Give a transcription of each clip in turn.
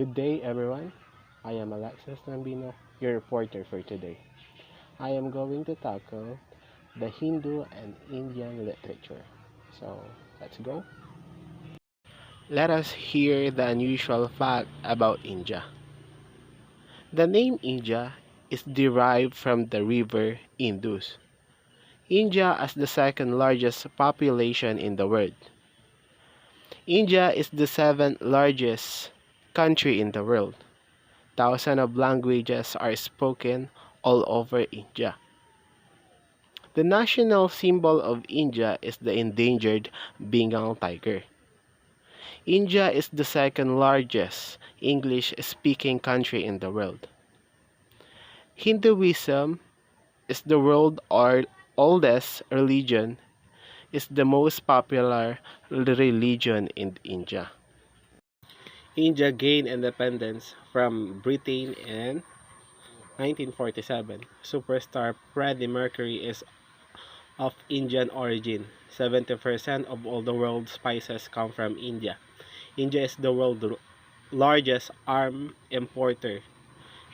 Good day, everyone. I am Alexis Nambino, your reporter for today. I am going to tackle the Hindu and Indian literature. So, let's go. Let us hear the unusual fact about India. The name India is derived from the river Indus. India is the second largest population in the world. India is the seventh largest country in the world. Thousands of languages are spoken all over India. The national symbol of India is the endangered Bengal tiger. India is the second largest English-speaking country in the world. Hinduism is the world's oldest religion, is the most popular religion in India. India gained independence from Britain in 1947. Superstar Freddie Mercury is of Indian origin. 70% of all the world's spices come from India. India is the world's largest arm importer.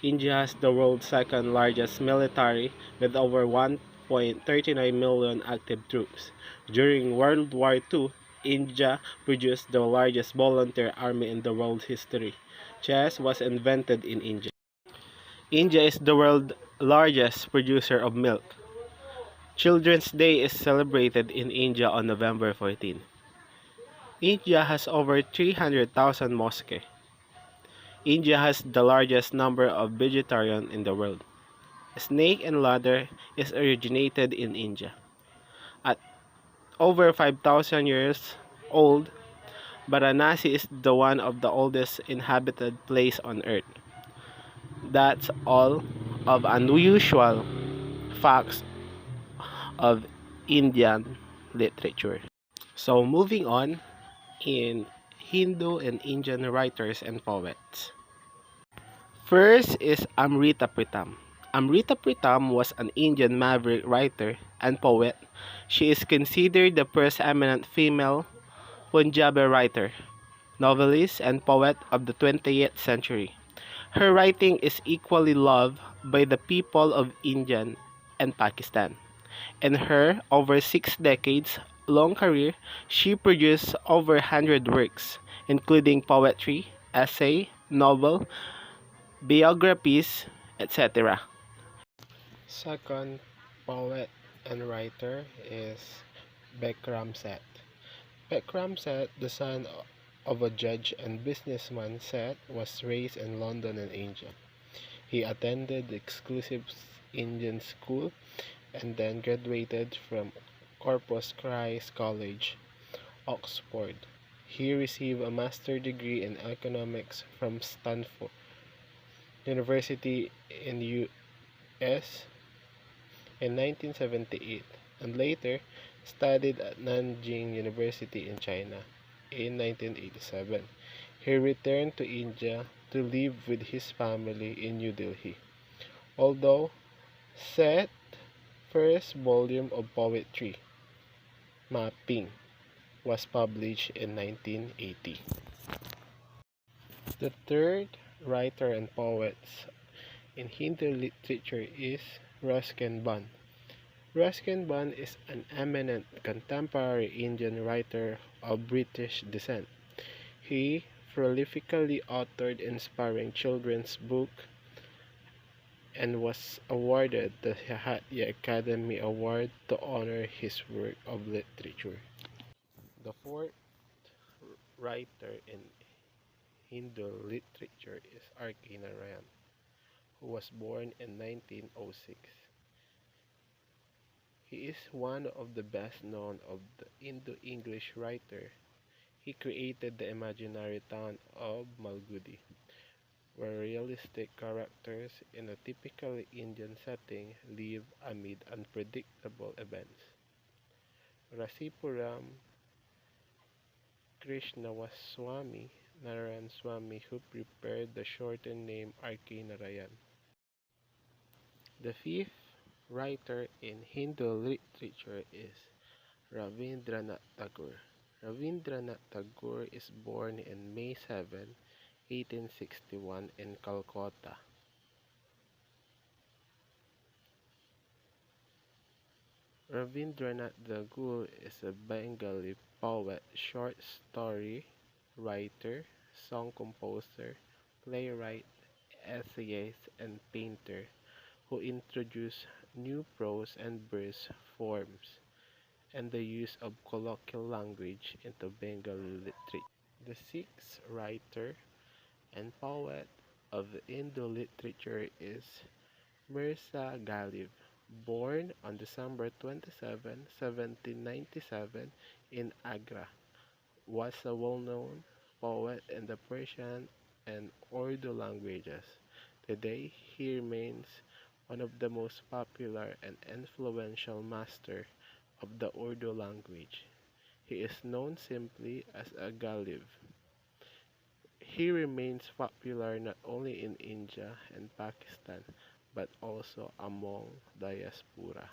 India has the world's second largest military with over 1.39 million active troops. During World War II, India produced the largest volunteer army in the world's history. Chess was invented in India. India is the world's largest producer of milk. Children's Day is celebrated in India on November 14. India has over 300,000 mosques. India has the largest number of vegetarians in the world. Snake and ladder is originated in India. At over 5,000 years old, Varanasi is the one of the oldest inhabited place on earth. That's all of unusual facts of Indian literature. So moving on in Hindu and Indian writers and poets. First is Amrita Pritam. Amrita Pritam was an Indian maverick writer and poet. She is considered the first eminent female Punjabi writer, novelist, and poet of the 20th century. Her writing is equally loved by the people of India and Pakistan. In her over 6 decades long career, she produced over 100 works, including poetry, essay, novel, biographies, etc. Second poet and writer is Bekram Seth. Bekram Seth, the son of a judge and businessman, Seth was raised in London and India. He attended the exclusive Indian school and then graduated from Corpus Christi College, Oxford. He received a master's degree in economics from Stanford University in the U.S. in 1978 and later studied at Nanjing University in China in 1987. He returned to India to live with his family in New Delhi. Although Seth's first volume of poetry, Mapping, was published in 1980. The third writer and poet in Hindu literature is Ruskin Bond. Ruskin Bond is an eminent contemporary Indian writer of British descent. He prolifically authored inspiring children's books and was awarded the Sahitya Academy Award to honor his work of literature. The fourth writer in Hindu literature is R.K. Narayan, who was born in 1906. He is one of the best known of the Indo-English writer. He created the imaginary town of Malgudi, where realistic characters in a typically Indian setting live amid unpredictable events. Rasipuram Krishnawaswamy Narayan Swamy, who prepared the shortened name R.K. Narayan. The fifth writer in Hindu literature is Rabindranath Tagore. Rabindranath Tagore is born on May 7, 1861 in Calcutta. Rabindranath Tagore is a Bengali poet, short story writer, song composer, playwright, essayist, and painter who introduced new prose and verse forms and the use of colloquial language into Bengali literature. The sixth writer and poet of Indo literature is Mirza Ghalib, born on December 27, 1797 in Agra, was a well-known poet in the Persian and Urdu languages. Today, he remains one of the most popular and influential masters of the Urdu language. He is known simply as a Ghalib. He remains popular not only in India and Pakistan but also among diaspora.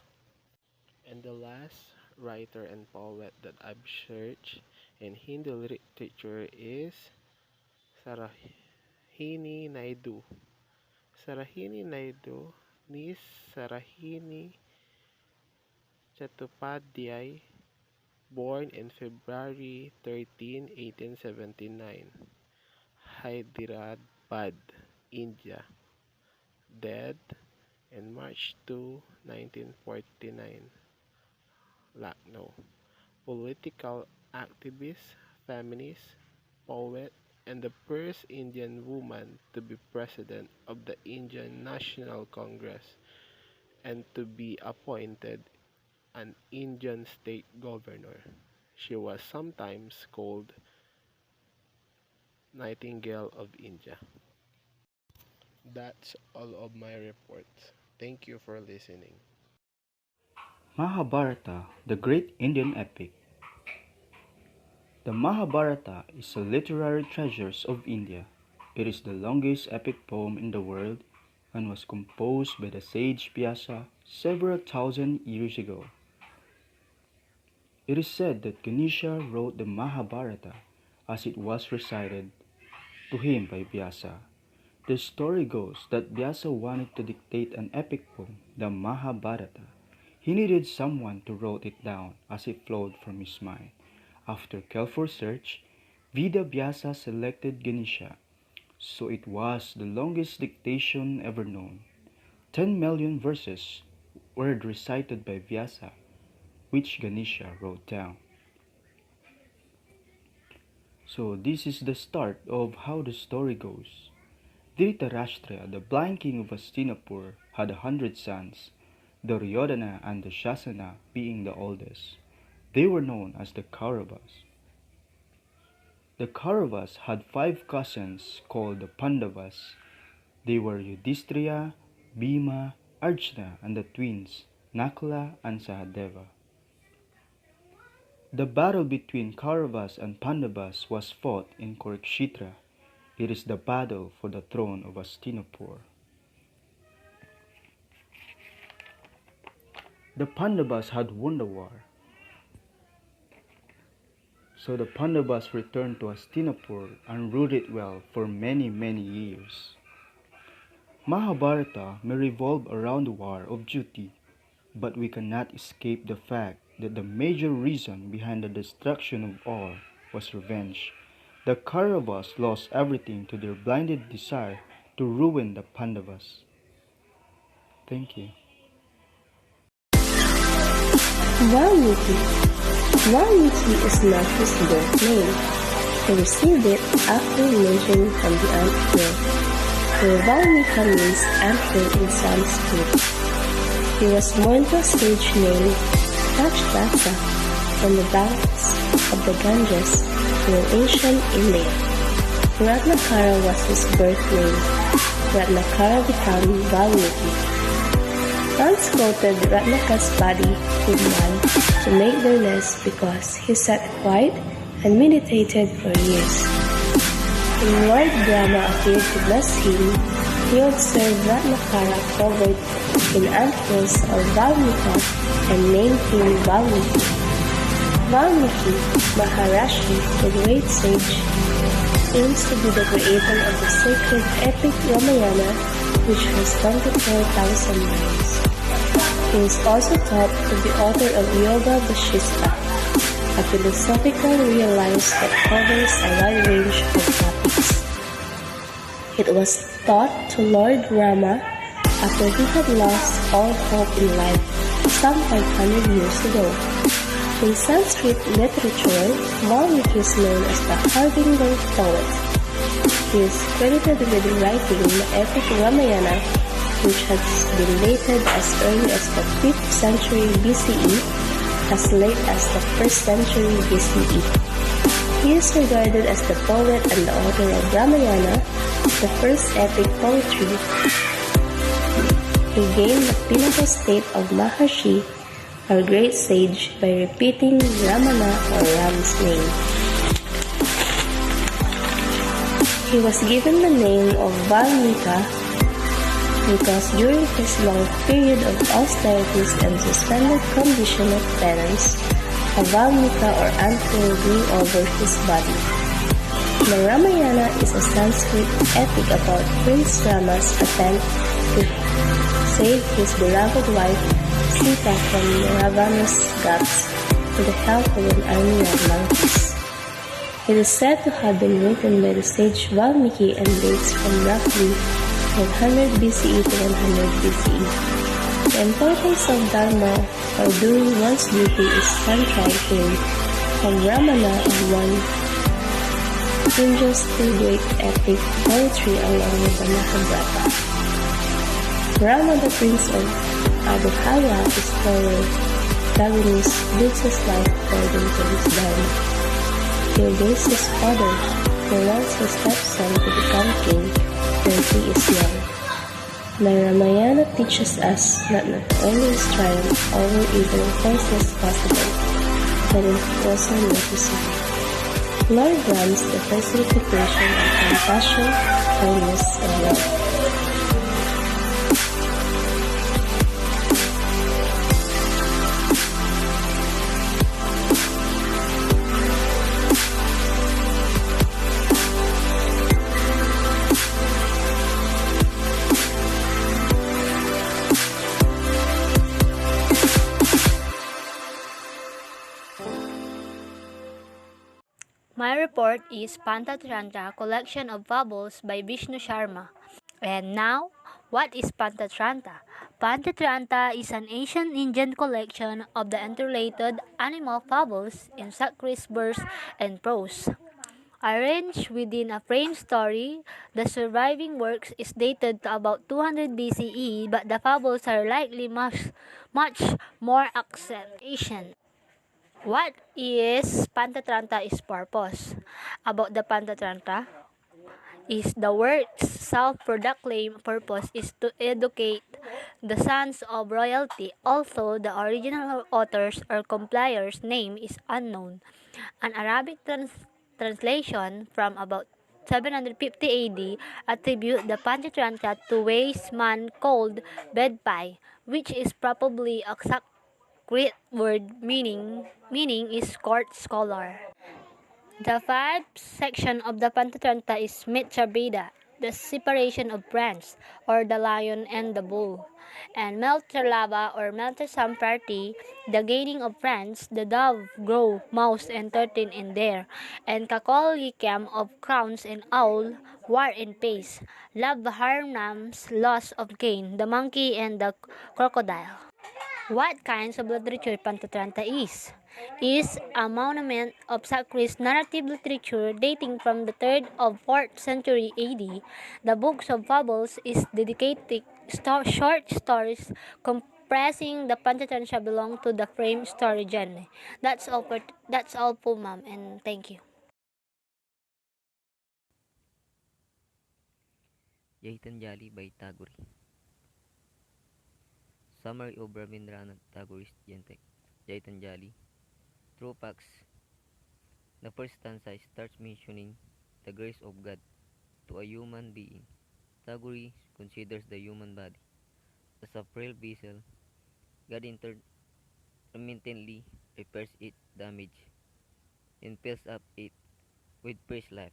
And the last writer and poet that I've searched in Hindu literature is Sarojini Naidu. Sarojini Naidu ni Sarojini Chattopadhyay, born in February 13, 1879, Hyderabad, India, dead in March 2, 1949, Lucknow. Political activist, feminist, poet, and the first Indian woman to be president of the Indian National Congress and to be appointed an Indian state governor. She was sometimes called Nightingale of India. That's all of my reports. Thank you for listening. Mahabharata, the great Indian epic. The Mahabharata is a literary treasure of India. It is the longest epic poem in the world and was composed by the sage Vyasa several thousand years ago. It is said that Ganesha wrote the Mahabharata as it was recited to him by Vyasa. The story goes that Vyasa wanted to dictate an epic poem, the Mahabharata. He needed someone to write it down as it flowed from his mind. After careful search, Vida Vyasa selected Ganesha, so it was the longest dictation ever known. 10 million verses were recited by Vyasa, which Ganesha wrote down. So this is the start of how the story goes. Dhritarashtra, the blind king of Hastinapur, had 100 sons, Duryodhana and Dushasana being the oldest. They were known as the Kauravas. The Kauravas had 5 cousins called the Pandavas. They were Yudhishthira, Bhima, Arjuna, and the twins, Nakula and Sahadeva. The battle between Kauravas and Pandavas was fought in Kurukshetra. It is the battle for the throne of Hastinapur. The Pandavas had won the war. So the Pandavas returned to Hastinapur and ruled it well for many years. Mahabharata may revolve around the war of duty, but we cannot escape the fact that the major reason behind the destruction of all was revenge. The Kauravas lost everything to their blinded desire to ruin the Pandavas. Thank you. Valmiki. Valmiki is not his birth name. He received it after mentioned from the ant hill, where Valmika means ant hill in Sanskrit. He was born to a sage named Rajvasa on the banks of the Ganges in ancient India. Ratnakara was his birth name. Ratnakara became Valmiki. Ants coated Ratnaka's body with mud to make their nest because he sat quiet and meditated for years. When Lord Brahma appeared to bless him, he observed Ratnakara covered in anthills of Valmika and named him Valmiki. Valmiki, Maharishi, the great sage, aims to be the creator of the sacred epic Ramayana, which has 24,000 lines. He is also thought to be author of Yoga Vashista, a philosophical realized that covers a wide range of topics. It was taught to Lord Rama after he had lost all hope in life some 500 years ago. In Sanskrit literature, Valmiki is known as the Harbinger poet. He is credited with writing the epic Ramayana, which has been dated as early as the 5th century BCE, as late as the 1st century BCE. He is regarded as the poet and the author of Ramayana, the first epic poetry. He gained the pinnacle state of Maharshi, or great sage, by repeating Ramana or Ram's name. He was given the name of Valmika because during his long period of austerities and suspended condition of penance, a Valmika or antler grew over his body. The Ramayana is a Sanskrit epic about Prince Rama's attempt to save his beloved wife Sita from Ravana's wrath with the help of an army of monkeys. It is said to have been written by the sage Valmiki and dates from roughly 100 BCE to 100 BCE. The importance of Dharma or doing one's duty is central here, from Ramana and one Indra's two great epic poetry along with the Mahabharata. Rama, the prince of Abhaya, is protagonist, lives his life according to his dharma. He obeys his father, who wants his stepson to become king when he is young. The Ramayana teaches us that not only is triumph over evil forces possible, but it is also necessary. Lord Ram is the personification of compassion, kindness, and love. My report is Panchatantra, collection of fables by Vishnu Sharma. And now, what is Panchatantra? Panchatantra is an ancient Indian collection of the interrelated animal fables in Sanskrit verse and prose. Arranged within a frame story, the surviving works is dated to about 200 BCE, but the fables are likely much more ancient. What is Panchatantra's purpose? About the Panchatantra is the work's self-proclaimed purpose is to educate the sons of royalty, although the original author's or compilers name is unknown. An Arabic translation from about 750 AD attribute the Panchatantra to a wise man called Bedpai, which is probably a Sanskrit word meaning is court scholar. The fifth section of the Panchatantra is Mitra Veda, the separation of brands, or the lion and the bull, and Meltralava or Melter Samprati, the gaining of friends, the dove, grow, mouse, and 13 in there, and Kakolikam of crowns and owl, war and pace, Love Harnam's loss of gain, the monkey and the crocodile. What kinds of literature Panchatantra is a monument of Sanskrit narrative literature dating from the 3rd or 4th century AD. The books of fables is dedicated short stories compressing the Panchatantra belong to the frame story genre. That's all po, ma'am, and thank you. Jaitanjali by Tagore. Summary of Rabindranath Tagore's Jaitanjali. True facts. The first stanza starts mentioning the grace of God to a human being. Tagore considers the human body as a frail vessel. God intermittently repairs its damage and fills up it with fresh life.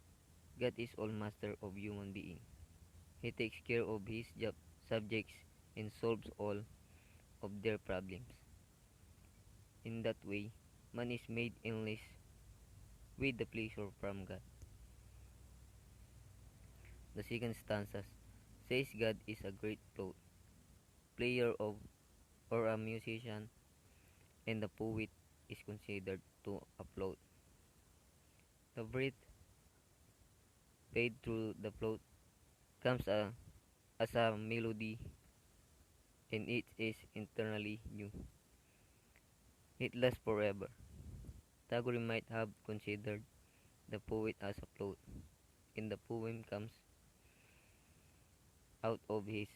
God is all master of human being. He takes care of his subjects and solves all of their problems. In that way, man is made endless with the pleasure from God. The second stanza says God is a great flute player of or a musician, and the poet is considered to a flute. The breath played through the flute comes as a melody, and it is internally new. It lasts forever. Tagore might have considered the poet as a flute, and the poem comes out of his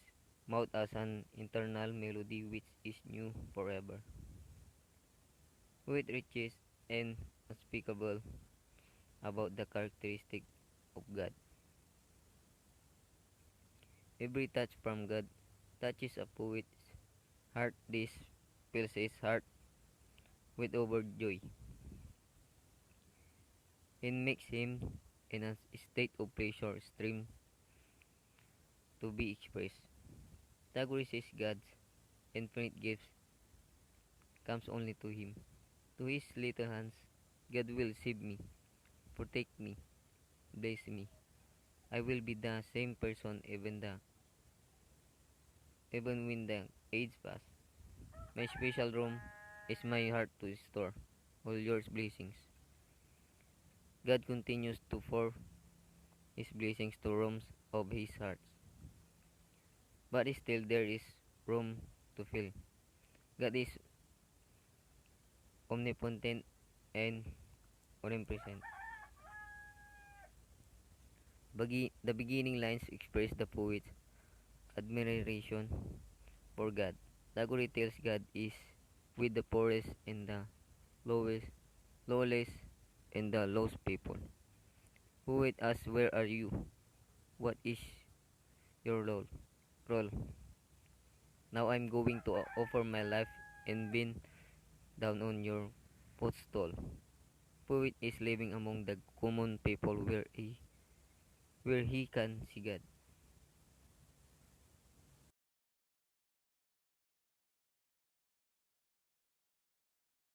mouth as an internal melody which is new forever. With riches and unspeakable about the characteristic of God. Every touch from God touches a poet's heart. This fills his heart with overjoy and makes him in a state of pleasure stream to be expressed. Tagore says God's infinite gifts comes only to him. To his little hands, God will save me, protect me, bless me. I will be the same person even when the age pass. My special room is my heart to store all your blessings. God continues to pour his blessings to rooms of his heart, but still there is room to fill. God is omnipotent and omnipresent. The beginning lines express the poet's admiration for God. Tagore tells God is with the poorest and the lowest, lowless and the lost people. Poet asks, where are you? What is your role? Now I'm going to offer my life and bend down on your footstool. Poet is living among the common people where he can see God.